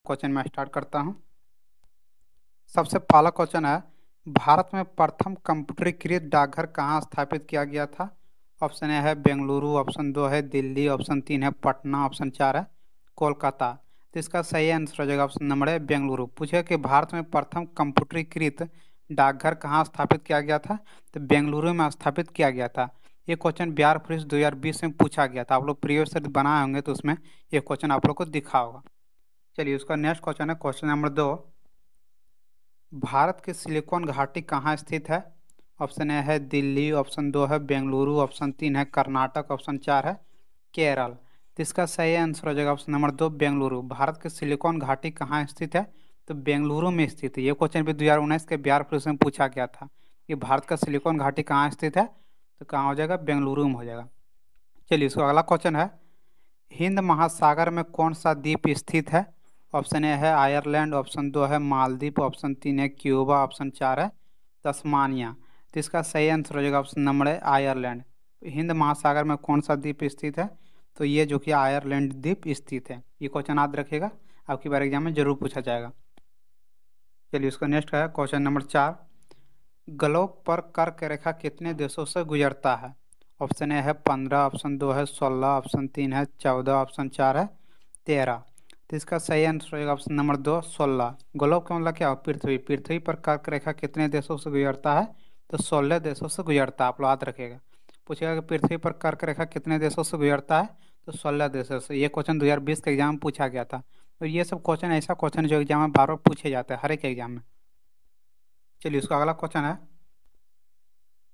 Question मैं start करता हूँ। सबसे पहला क्वेश्चन है, भारत में प्रथम कंप्यूटरीकृत डाकघर कहाँ स्थापित किया गया था? ऑप्शन ए है बेंगलुरु, ऑप्शन दो है दिल्ली, ऑप्शन तीन है पटना, ऑप्शन चार है कोलकाता। तो इसका सही आंसर हो जाएगा ऑप्शन नंबर है बेंगलुरु। पूछे कि भारत में प्रथम कंप्यूटरीकृत डाकघर कहाँ स्थापित किया गया था? तो बेंगलुरु में स्थापित किया गया था। ये क्वेश्चन बिहार पुलिस 2020 में पूछा गया था। आप लोग प्रीवियस ईयर बनाए होंगे तो उसमें ये क्वेश्चन आप लोग को दिखा होगा। चलिए, उसका नेक्स्ट क्वेश्चन है क्वेश्चन नंबर दो। भारत की सिलिकॉन घाटी कहाँ स्थित है? ऑप्शन ए है दिल्ली, ऑप्शन दो है बेंगलुरु, ऑप्शन तीन है कर्नाटक, ऑप्शन चार है केरल। तो इसका सही आंसर हो जाएगा ऑप्शन नंबर दो बेंगलुरु। भारत की सिलिकॉन घाटी कहाँ स्थित है? तो बेंगलुरु में स्थित है। ये क्वेश्चन भी 2019 के बिहार पुलिस में पूछा गया था कि भारत का सिलिकॉन घाटी कहाँ स्थित है, तो कहाँ हो जाएगा? बेंगलुरु में हो जाएगा। चलिए, इसका अगला क्वेश्चन है, हिंद महासागर में कौन सा द्वीप स्थित है? ऑप्शन ए है आयरलैंड, ऑप्शन दो है मालदीव, ऑप्शन तीन है क्यूबा, ऑप्शन चार है तस्मानिया। तो इसका सही आंसर हो जाएगा ऑप्शन नंबर है आयरलैंड। हिंद महासागर में कौन सा द्वीप स्थित है? तो ये जो कि आयरलैंड द्वीप स्थित है। ये क्वेश्चन याद रखिएगा, आपकी बार एग्जाम में जरूर पूछा जाएगा। चलिए, उसका नेक्स्ट है क्वेश्चन नंबर चार। ग्लोब पर कर्क रेखा कितने देशों से गुजरता है? ऑप्शन ए है 15, ऑप्शन दो है 16, ऑप्शन तीन है 14, ऑप्शन चार है 13। तो इसका सही आंसर होगा ऑप्शन नंबर दो 16। ग्लोब का मतलब क्या हो? पृथ्वी। पृथ्वी पर कर्क रेखा कितने देशों से गुजरता है? तो 16 देशों से गुजरता है। आप लोग याद रखिएगा। पूछेगा कि पृथ्वी पर कर्क रेखा कितने देशों से गुजरता है? तो 16 देशों से। ये क्वेश्चन 2020 के एग्जाम में पूछा गया था। तो ये सब क्वेश्चन ऐसा क्वेश्चन जो एग्जाम में बार बार पूछे जाते हैं, हर एक एग्जाम में। चलिए, उसका अगला क्वेश्चन है,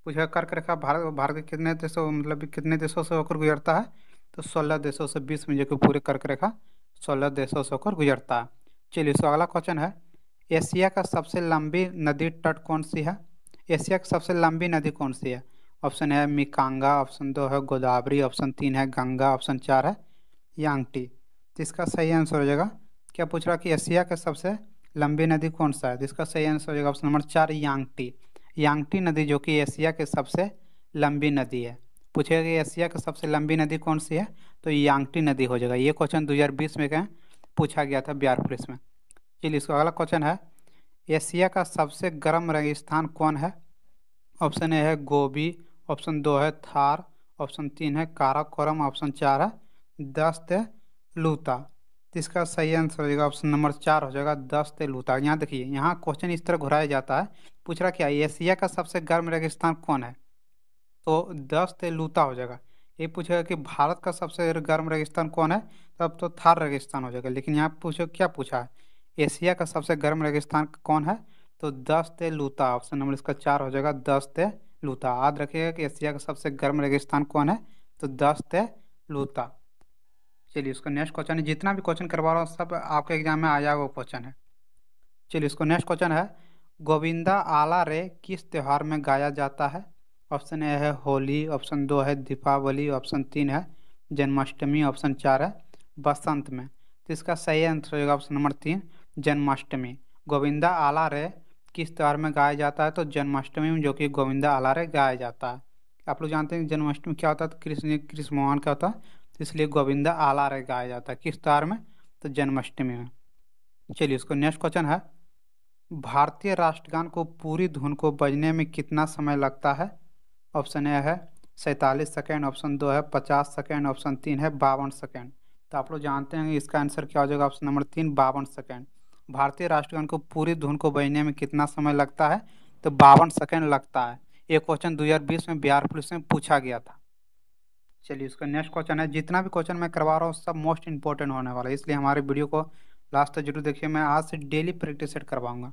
पूछा कर्क रेखा भारत भारत के कितने देशों मतलब कितने देशों से होकर गुजरता है? तो 16 देशों से। 20 में जो कि पूरे कर्क रेखा 16 देशों से होकर गुजरता है। चलिए, इसका अगला क्वेश्चन है, एशिया का सबसे लंबी नदी तट कौन सी है? एशिया की सबसे लंबी नदी कौन सी है? ऑप्शन है मिकांगा, ऑप्शन दो है गोदावरी, ऑप्शन तीन है गंगा, ऑप्शन चार है यांगटी। तो इसका सही आंसर हो जाएगा, क्या पूछ रहा कि एशिया का सबसे लंबी नदी कौन सा है? तो इसका सही आंसर हो जाएगा ऑप्शन नंबर चार यांगटी। यांगटी नदी जो कि एशिया के सबसे लंबी नदी है। पूछेगा कि एशिया की सबसे लंबी नदी कौन सी है? तो यांगटी नदी हो जाएगा। ये क्वेश्चन 2020 में क्या पूछा गया था बिहार पुलिस में। चलिए, इसका अगला क्वेश्चन है, एशिया का सबसे गर्म रेगिस्तान कौन है? ऑप्शन ए है गोबी, ऑप्शन दो है थार, ऑप्शन तीन है काराकोरम, ऑप्शन चार है दस्त लूता। तो इसका सही आंसर हो जाएगा ऑप्शन नंबर चार हो जाएगा दस्त लूता। यहाँ देखिए, यहाँ क्वेश्चन इस तरह घुराया जाता है। पूछ रहा क्या एशिया का सबसे गर्म रेगिस्तान कौन है? तो दस्त लूता हो जाएगा। ये पूछेगा कि भारत का सबसे गर्म रेगिस्तान कौन है? तब तो थार रेगिस्तान हो जाएगा। लेकिन यहाँ पूछो क्या पूछा है, एशिया का सबसे गर्म रेगिस्तान कौन है? तो दस्त लूता। ऑप्शन नंबर इसका चार हो जाएगा दस्त लूता। याद रखिएगा कि एशिया का सबसे गर्म रेगिस्तान कौन है? तो दस्त लूता। चलिए, उसका नेक्स्ट क्वेश्चन है, जितना भी क्वेश्चन करवा रहा हूँ सब आपके एग्जाम में आ जाएगा वो क्वेश्चन है। चलिए, इसको नेक्स्ट क्वेश्चन है, गोविंदा आला रे किस त्योहार में गाया जाता है? ऑप्शन ए है होली, ऑप्शन दो है दीपावली, ऑप्शन तीन है जन्माष्टमी, ऑप्शन चार है बसंत में। तो इसका सही आंसर होगा ऑप्शन नंबर तीन जन्माष्टमी। गोविंदा आला रे किस त्योहार में गाया जाता है? तो जन्माष्टमी में, जो कि गोविंदा आला रे गाया जाता है। आप लोग जानते हैं जन्माष्टमी क्या होता है? तो कृष्ण भगवान का होता है, तो इसलिए गोविंदा आला रे गाया जाता है। किस त्योहार में? तो जन्माष्टमी में। चलिए, इसको नेक्स्ट क्वेश्चन है, भारतीय राष्ट्रगान को पूरी धुन को बजने में कितना समय लगता है? ऑप्शन ए है 47 सेकेंड, ऑप्शन दो है 50 सेकेंड, ऑप्शन तीन है 52 सेकेंड। तो आप लोग जानते हैं इसका आंसर क्या हो जाएगा? ऑप्शन नंबर तीन 52 सेकेंड। भारतीय राष्ट्रगान को पूरी धुन को बजने में कितना समय लगता है? तो 52 सेकेंड लगता है। ये क्वेश्चन 2020 में बिहार पुलिस में पूछा गया था। चलिए, उसका नेक्स्ट क्वेश्चन है, जितना भी क्वेश्चन मैं करवा रहा हूँ सब मोस्ट इंपॉर्टेंट होने वाला है, इसलिए हमारे वीडियो को लास्ट तक जरूर देखिए। मैं आज से डेली प्रैक्टिस सेट करवाऊंगा।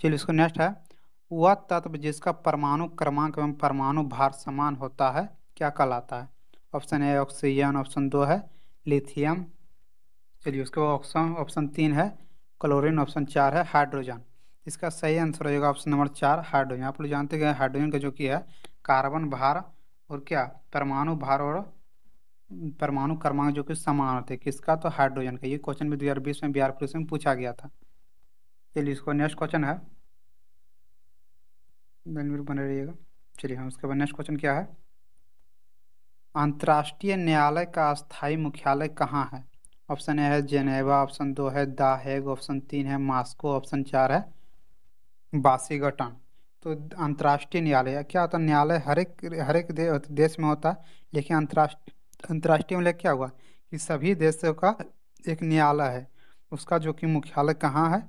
चलिए, इसको नेक्स्ट है, वह तत्व जिसका परमाणु क्रमांक एवं परमाणु भार समान होता है क्या कहलाता है? ऑप्शन ए ऑक्सीजन, ऑप्शन दो है लिथियम। चलिए, उसके बाद ऑप्शन ऑप्शन तीन है क्लोरीन, ऑप्शन चार है हाइड्रोजन। इसका सही आंसर हो जाएगा ऑप्शन नंबर चार हाइड्रोजन। आप लोग जानते हैं हाइड्रोजन का जो कि है कार्बन भार और क्या परमाणु भार और परमाणु क्रमांक जो कि समान होते हैं। किसका? तो हाइड्रोजन का। ये क्वेश्चन भी 2020 में बिहार पुलिस में पूछा गया था। चलिए, इसको नेक्स्ट क्वेश्चन है, बने रहिएगा। चलिए, हम उसके बाद नेक्स्ट क्वेश्चन क्या है, अंतर्राष्ट्रीय न्यायालय का स्थायी मुख्यालय कहाँ है? ऑप्शन ए है जेनेवा, ऑप्शन 2 है द हेग, ऑप्शन 3 है मॉस्को, ऑप्शन 4 है वाशिंगटन। तो अंतर्राष्ट्रीय न्यायालय क्या होता है? न्यायालय हर एक देश में होता है, लेकिन अंतर्राष्ट्रीय में क्या हुआ कि सभी देशों का एक न्यायालय है। उसका जो कि मुख्यालय कहाँ है?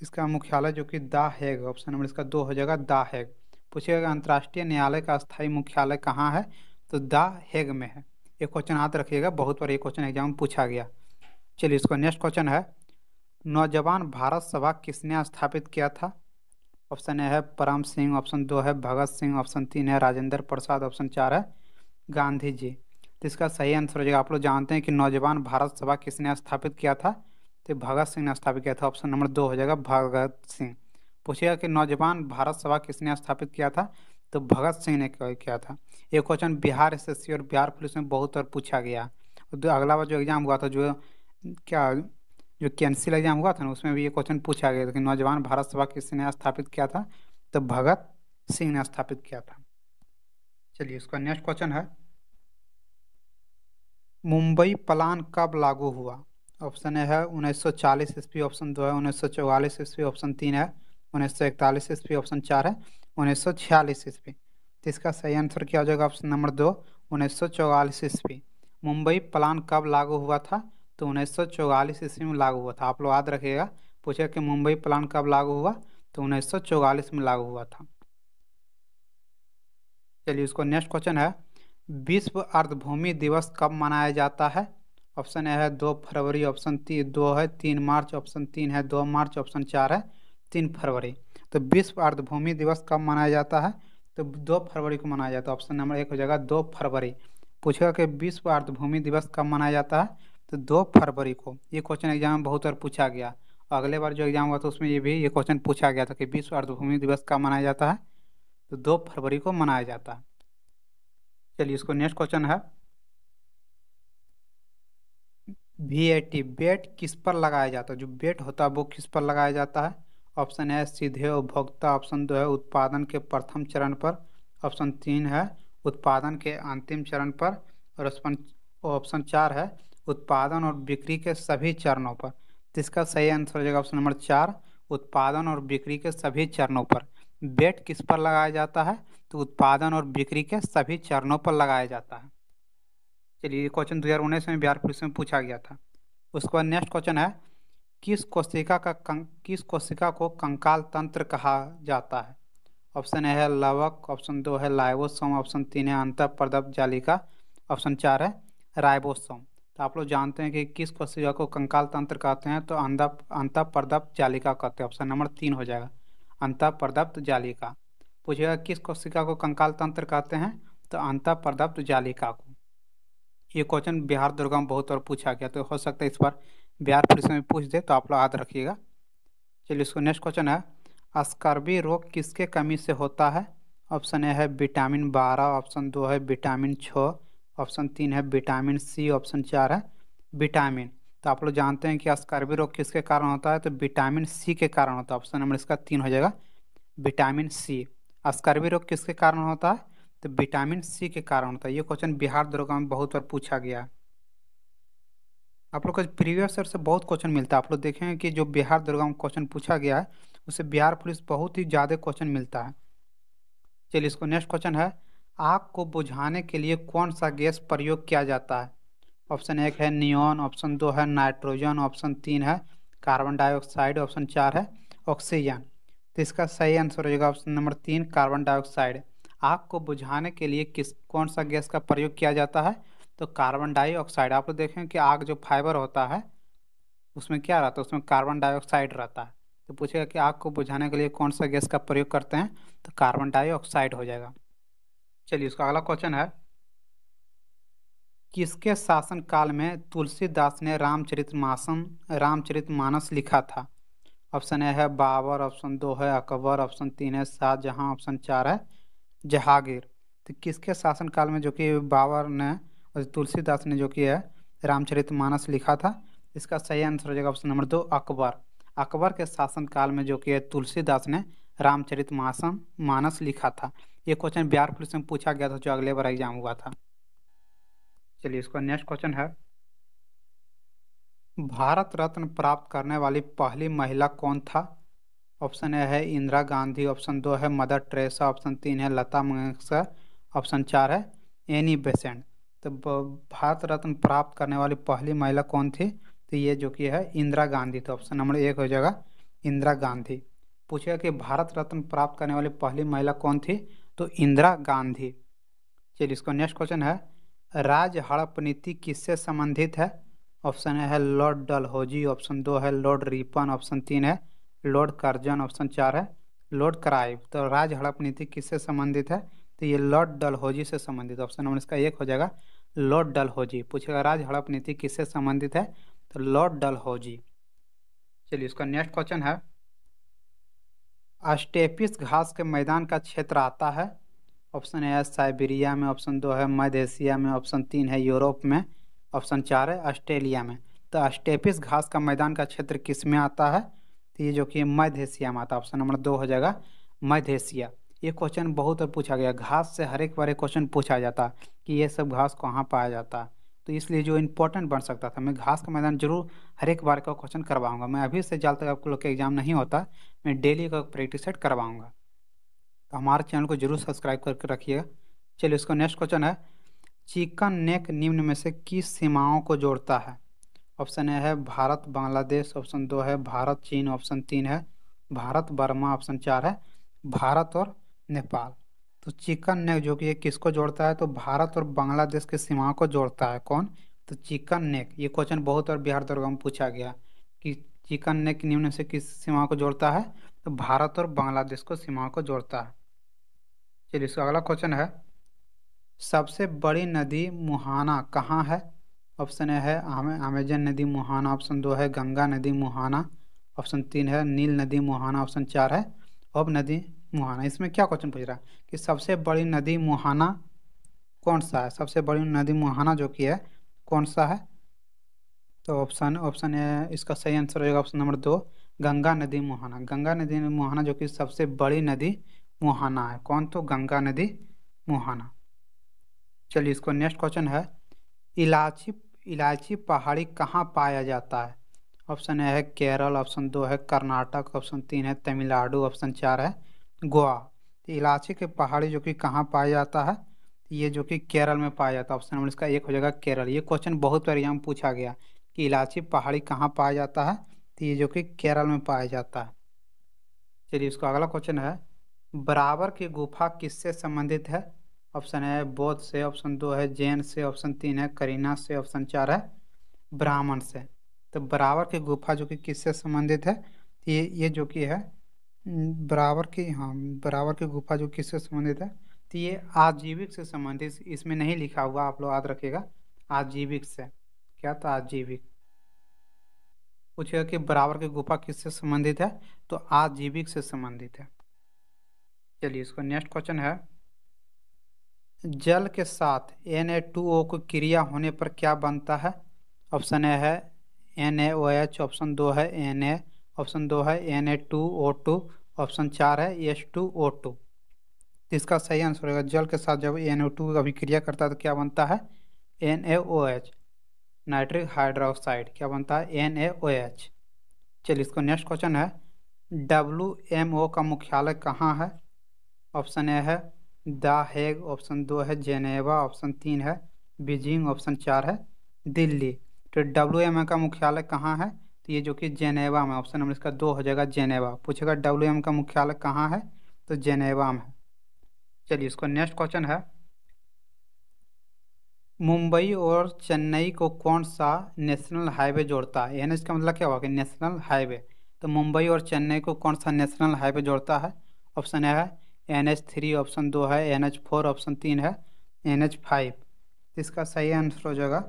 इसका मुख्यालय जो कि द हेग, ऑप्शन नंबर इसका 2 हो जाएगा द हेग। पूछिएगा अंतर्राष्ट्रीय न्यायालय का स्थायी मुख्यालय कहाँ है, तो द हेग में है। एक क्वेश्चन याद रखिएगा, बहुत बार ये क्वेश्चन एग्जाम में पूछा गया। चलिए इसका नेक्स्ट क्वेश्चन है, नौजवान भारत सभा किसने स्थापित किया था? ऑप्शन ए है परम सिंह, ऑप्शन 2 है भगत सिंह, ऑप्शन 3 है राजेंद्र प्रसाद, ऑप्शन 4 है गांधी जी। तो इसका सही आंसर हो जाएगा, आप लोग जानते हैं कि नौजवान भारत सभा किसने स्थापित किया था? तो भगत सिंह ने स्थापित किया था। ऑप्शन नंबर 2 हो जाएगा भगत सिंह। पूछिएगा कि नौजवान भारत सभा किसने स्थापित किया था? तो भगत सिंह ने किया था। ये क्वेश्चन बिहार एसएससी और बिहार पुलिस में बहुत बार पूछा गया। अगला बार जो एग्जाम हुआ था, जो क्या जो कैंसिल एग्जाम हुआ था ना, उसमें भी ये क्वेश्चन पूछा गया था कि नौजवान भारत सभा किसने स्थापित किया था? तो भगत सिंह ने स्थापित किया था। चलिए इसका नेक्स्ट क्वेश्चन है, मुंबई प्लान कब लागू हुआ? ऑप्शन ए है 1940 ईस्वी, ऑप्शन 2 है 1944 ईस्वी, ऑप्शन 3 है 1941 ईस्वी, ऑप्शन 4 है 1946 ईस्वी। तो इसका सही आंसर क्या हो जाएगा? ऑप्शन नंबर 2 1944 ईस्वी। मुंबई प्लान कब लागू हुआ था? तो 1944 ईस्वी में लागू हुआ था। आप लोग याद रखिएगा, पूछेगा कि मुंबई प्लान कब लागू हुआ, तो 1944 में लागू हुआ था। चलिए उसको नेक्स्ट क्वेश्चन है, विश्व अर्धभूमि दिवस कब मनाया जाता है? ऑप्शन ए है 2 फरवरी, ऑप्शन 2 है 3 मार्च, ऑप्शन 3 है 2 मार्च, ऑप्शन 4 है 3 फरवरी। तो विश्व अर्धभूमि दिवस कब मनाया जाता है? तो 2 फरवरी को मनाया जाता है। ऑप्शन नंबर 1 हो जाएगा 2 फरवरी। पूछेगा कि विश्व अर्धभूमि दिवस कब मनाया जाता है? तो 2 फरवरी को। ये क्वेश्चन एग्जाम में बहुत बार पूछा गया। अगले बार जो एग्जाम हुआ था उसमें ये क्वेश्चन पूछा गया था कि विश्व अर्धभूमि दिवस कब मनाया जाता है? तो 2 फरवरी को मनाया जाता है। चलिए इसको नेक्स्ट क्वेश्चन है, VAT बेट किस पर लगाया जाता है? जो बेट होता है वो किस पर लगाया जाता है? ऑप्शन है सीधे उपभोक्ता, ऑप्शन 2 है उत्पादन के प्रथम चरण पर, ऑप्शन 3 है उत्पादन के अंतिम चरण पर, और ऑप्शन 4 है उत्पादन और बिक्री के सभी चरणों पर। तो इसका सही आंसर हो जाएगा ऑप्शन नंबर 4, उत्पादन और बिक्री के सभी चरणों पर। बेट किस पर लगाया जाता है? तो उत्पादन और बिक्री के सभी चरणों पर लगाया जाता है। चलिए ये क्वेश्चन 2019 में बिहार पुलिस में पूछा गया था। उसके बाद नेक्स्ट क्वेश्चन है, किस कोशिका को कंकाल तंत्र कहा जाता है? ऑप्शन ए है लवक, ऑप्शन 2 है लाइवोसोम, ऑप्शन 3 है अंतःपरदप जालिका, ऑप्शन 4 है राइबोसोम। तो आप लोग जानते हैं कि किस कोशिका को कंकाल तंत्र कहते हैं? तो अंतःपरदप जालिका कहते हैं। ऑप्शन नंबर 3 हो जाएगा अंतःपरदप जालिका। पूछेगा किस कोशिका को कंकाल तंत्र कहते हैं? तो अंतःपरदप जालिका को। ये क्वेश्चन बिहार दुर्गा में बहुत बार पूछा गया, तो हो सकता है इस बार बिहार पुलिस में पूछ दे, तो आप लोग याद रखिएगा। चलिए इसको नेक्स्ट क्वेश्चन है, स्कर्वी रोग किसके कमी से होता है? ऑप्शन ए है विटामिन 12, ऑप्शन 2 है विटामिन 6, ऑप्शन 3 है विटामिन सी, ऑप्शन 4 है विटामिन। तो आप लोग जानते हैं कि स्कर्वी रोग किसके कारण होता है? तो विटामिन सी के कारण होता है। ऑप्शन नंबर इसका 3 हो जाएगा विटामिन सी। स्कर्वी रोग किसके कारण होता है? तो विटामिन सी के कारण होता है। ये क्वेश्चन बिहार दरोगा में बहुत बार पूछा गया। आप लोग को प्रीवियस ईयर से बहुत क्वेश्चन मिलता है। आप लोग देखेंगे कि जो बिहार दरोगा में क्वेश्चन पूछा गया है उससे बिहार पुलिस बहुत ही ज़्यादा क्वेश्चन मिलता है। चलिए इसको नेक्स्ट क्वेश्चन है, आग को बुझाने के लिए कौन सा गैस प्रयोग किया जाता है? ऑप्शन 1 है नियॉन, ऑप्शन 2 है नाइट्रोजन, ऑप्शन 3 है कार्बन डाइऑक्साइड, ऑप्शन 4 है ऑक्सीजन। तो इसका सही आंसर हो जाएगा ऑप्शन नंबर 3 कार्बन डाइऑक्साइड। आग को बुझाने के लिए कौन सा गैस का प्रयोग किया जाता है? तो कार्बन डाइऑक्साइड। आप लोग देखें कि आग जो फाइबर होता है उसमें क्या रहता है? उसमें कार्बन डाइऑक्साइड रहता है। तो पूछेगा कि आग को बुझाने के लिए कौन सा गैस का प्रयोग करते हैं? तो कार्बन डाइऑक्साइड हो जाएगा। चलिए उसका अगला क्वेश्चन है, किसके शासन काल में तुलसीदास ने रामचरितमानस लिखा था? ऑप्शन ए है बाबर, ऑप्शन 2 है अकबर, ऑप्शन 3 है शाहजहां, ऑप्शन 4 है जहांगीर। तो किसके शासन काल में जो कि बाबर ने और तुलसीदास ने जो कि है रामचरितमानस लिखा था? इसका सही आंसर हो जाएगा ऑप्शन नंबर 2 अकबर। अकबर के शासन काल में जो कि है तुलसीदास ने मानस लिखा था। ये क्वेश्चन बिहार पुलिस में पूछा गया था जो अगले बार एग्जाम हुआ था। चलिए इसका नेक्स्ट क्वेश्चन है, भारत रत्न प्राप्त करने वाली पहली महिला कौन था? ऑप्शन ए है इंदिरा गांधी, ऑप्शन दो है मदर टेरेसा, ऑप्शन तीन है लता मंगेशकर, ऑप्शन चार है एनी बेसेंट। तो भारत रत्न प्राप्त करने वाली पहली महिला कौन थी? तो ये जो कि है इंदिरा गांधी। तो ऑप्शन नंबर एक हो जाएगा इंदिरा गांधी। पूछेगा कि भारत रत्न प्राप्त करने वाली पहली महिला कौन थी? तो इंदिरा गांधी। चलिए इसको नेक्स्ट क्वेश्चन है, राज हड़प नीति किससे संबंधित है? ऑप्शन ए है लॉर्ड डलहौजी, ऑप्शन दो है लॉर्ड रिपन, ऑप्शन तीन है लॉर्ड कर्जन, ऑप्शन चार है लॉर्ड क्राइव। तो राज हड़प नीति किससे संबंधित है? तो ये लॉर्ड डलहौजी से संबंधित। ऑप्शन नंबर इसका एक हो जाएगा लॉर्ड डलहौजी। पूछेगा राज हड़प नीति किससे संबंधित है? तो लॉर्ड डलहौजी। चलिए इसका नेक्स्ट क्वेश्चन है, स्टेपिस घास के मैदान का क्षेत्र आता है? ऑप्शन ए है साइबेरिया में, ऑप्शन दो है मध्य एशिया में, ऑप्शन तीन है यूरोप में, ऑप्शन चार है ऑस्ट्रेलिया में। तो स्टेपिस घास का मैदान का क्षेत्र किस में आता है? तो ये जो कि मध्य एशिया में आता है। ऑप्शन नंबर दो हो जाएगा मध्य एशिया। ये क्वेश्चन बहुत बार पूछा गया, घास से हर एक बार क्वेश्चन पूछा जाता है कि ये सब घास कहाँ पाया जाता है। तो इसलिए जो इंपॉर्टेंट बन सकता था, मैं घास का मैदान जरूर हर एक बार का क्वेश्चन करवाऊंगा। मैं अभी से जब तक आपको लोग का एग्जाम नहीं होता, मैं डेली का प्रैक्टिस सेट करवाऊंगा। तो हमारे चैनल को जरूर सब्सक्राइब करके रखिएगा। चलिए इसका नेक्स्ट क्वेश्चन है, चिकन नेक निम्न में से किस सीमाओं को जोड़ता है? ऑप्शन ए है भारत बांग्लादेश, ऑप्शन दो है भारत चीन, ऑप्शन तीन है भारत बर्मा, ऑप्शन चार है भारत और नेपाल। तो चिकन नेक जो कि ये किसको जोड़ता है? तो भारत और बांग्लादेश की सीमाओं को जोड़ता है। कौन? तो चिकन नेक। ये क्वेश्चन बहुत बार बिहार दरोगा में पूछा गया कि चिकन नेक निम्न से किस सीमाओं को जोड़ता है? तो भारत और बांग्लादेश को सीमाओं को जोड़ता है। चलिए इसका अगला क्वेश्चन है, सबसे बड़ी नदी मुहाना कहाँ है? ऑप्शन ए है अमेजन नदी मुहाना, ऑप्शन दो है गंगा नदी मुहाना, ऑप्शन तीन है नील नदी मुहाना, ऑप्शन चार है अब नदी मुहाना। इसमें क्या क्वेश्चन पूछ रहा है कि सबसे बड़ी नदी मुहाना कौन सा है? सबसे बड़ी नदी मुहाना जो कि है कौन सा है? तो ऑप्शन ऑप्शन ए इसका सही आंसर होगा ऑप्शन नंबर दो गंगा नदी मुहाना। गंगा नदी मुहाना जो कि सबसे बड़ी नदी मुहाना है। कौन? तो गंगा नदी मुहाना। चलिए इसको नेक्स्ट क्वेश्चन है, इलायची इलायची पहाड़ी कहाँ पाया जाता है? ऑप्शन ए है केरल, ऑप्शन दो है कर्नाटक, ऑप्शन तीन है तमिलनाडु, ऑप्शन चार है गोवा। तो इलायची के पहाड़ी जो कि कहाँ पाया जाता है? ये जो कि केरल में पाया जाता है। ऑप्शन नंबर इसका एक हो जाएगा केरल। ये क्वेश्चन बहुत बार यहाँ पूछा गया कि इलायची पहाड़ी कहाँ पाया जाता है? तो ये जो कि केरल में पाया जाता है। चलिए इसका अगला क्वेश्चन है, बराबर की गुफा किससे संबंधित है? ऑप्शन है बौद्ध से, ऑप्शन दो है जैन से, ऑप्शन तीन है करीना से, ऑप्शन चार है ब्राह्मण से। तो बराबर की गुफा जो कि किससे संबंधित है? ये जो कि है बराबर की, हाँ बराबर की गुफा जो किससे संबंधित है? तो ये आजीविक से संबंधित, इसमें नहीं लिखा हुआ, आप लोग याद रखिएगा आजीविक से। क्या? तो आजीविक। पूछेगा कि बराबर की गुफा किससे संबंधित है? तो आजीविक से संबंधित है। चलिए इसका नेक्स्ट क्वेश्चन है, जल के साथ Na2O को क्रिया होने पर क्या बनता है? ऑप्शन ए है NaOH, ऑप्शन दो है Na, ऑप्शन दो है Na2O2, ऑप्शन चार है H2O2। इसका सही आंसर होगा, जल के साथ जब NO2 अभिक्रिया करता है तो क्या बनता है? NaOH, nitric hydroxide. क्या बनता है? NaOH। चलिए इसको नेक्स्ट क्वेश्चन है, WMO का मुख्यालय कहाँ है? ऑप्शन ए है द हेग, ऑप्शन दो है जेनेवा, ऑप्शन तीन है बीजिंग, ऑप्शन चार है दिल्ली। तो WMO का मुख्यालय कहाँ है? तो ये जो कि जेनेवा में। ऑप्शन नंबर इसका दो हो जाएगा जेनेवा। पूछेगा WMO का मुख्यालय कहाँ है? तो जेनेवा में। चलिए इसको नेक्स्ट क्वेश्चन है, मुंबई और चेन्नई को कौन सा नेशनल हाईवे जोड़ता है? NH का मतलब क्या होगा? National highway. तो मुंबई और चेन्नई को कौन सा नेशनल हाईवे जोड़ता है? ऑप्शन ए है NH3, ऑप्शन दो है NH4, ऑप्शन तीन है NH5। इसका सही आंसर हो जाएगा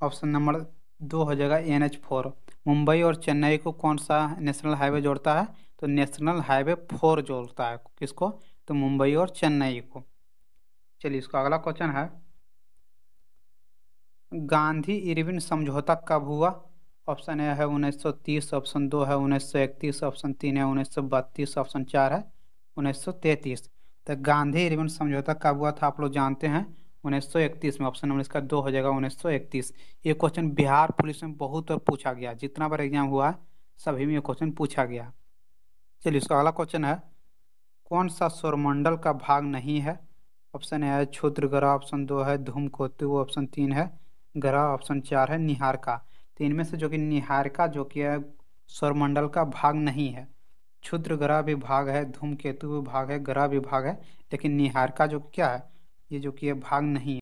ऑप्शन नंबर दो हो जाएगा NH4। मुंबई और चेन्नई को कौन सा नेशनल हाईवे जोड़ता है? तो नेशनल हाईवे 4 जोड़ता है। किसको? तो मुंबई और चेन्नई को। चलिए इसका अगला क्वेश्चन है, गांधी इरविन समझौता कब हुआ? ऑप्शन ए है 1930, ऑप्शन दो है 1931, ऑप्शन तीन है 1932, ऑप्शन चार है 1933। तो गांधी इरविन समझौता कब हुआ था? आप लोग जानते हैं 1931 में। ऑप्शन नंबर इसका 2 हो जाएगा 1931। ये क्वेश्चन बिहार पुलिस में बहुत बार पूछा गया, जितना बार एग्जाम हुआ सभी में ये क्वेश्चन पूछा गया। चलिए इसका अगला क्वेश्चन है, कौन सा सौरमंडल का भाग नहीं है? ऑप्शन ए है क्षुद्र ग्रह, ऑप्शन 2 है धूमकेतु, ऑप्शन 3 है ग्रह, ऑप्शन 4 है निहारिका। तो इनमें से जो कि निहारिका जो कि है सौरमंडल का भाग नहीं है। क्षुद्र ग्रह भी भाग है, धूमकेतु भी भाग है, ग्रह भी भाग है, लेकिन निहारिका जो कि क्या है, ये जो कि ये भाग नहीं है।